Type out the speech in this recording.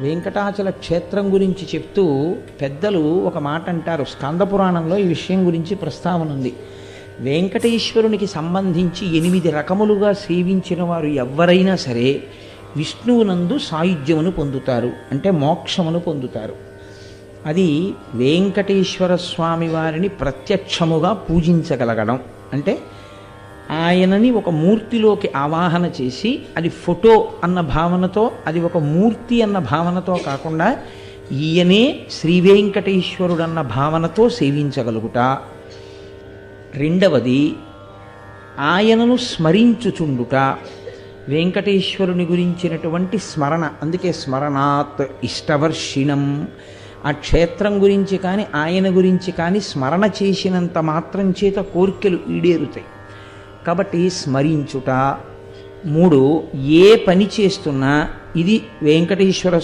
వెంకటాచల క్షేత్రం గురించి చెప్తూ పెద్దలు ఒక మాట అంటారు. స్కంద పురాణంలో ఈ విషయం గురించి ప్రస్తావన ఉంది. వెంకటేశ్వరునికి సంబంధించి 8 రకములుగా సేవించిన వారు ఎవరైనా సరే విష్ణువునందు సాయుధ్యమును పొందుతారు, అంటే మోక్షమును పొందుతారు. అది వెంకటేశ్వర స్వామి వారిని ప్రత్యక్షముగా పూజించగలగడం, అంటే ఆయనని ఒక మూర్తిలోకి ఆవాహన చేసి అది ఫోటో అన్న భావనతో, అది ఒక మూర్తి అన్న భావనతో కాకుండా ఈయనే శ్రీ వెంకటేశ్వరుడు అన్న భావనతో సేవించగలుగుట. రెండవది ఆయనను స్మరించుచుండుట, వెంకటేశ్వరుని గురించినటువంటి స్మరణ. అందుకే స్మరణాత్ ఇష్టవర్షిణం. ఆ క్షేత్రం గురించి కానీ ఆయన గురించి కానీ స్మరణ చేసినంత మాత్రం చేత కోరికలు ఈడేరుతాయి. కాబట్టి స్మరించుట. 3, ఏ పని చేస్తున్నా ఇది వెంకటేశ్వర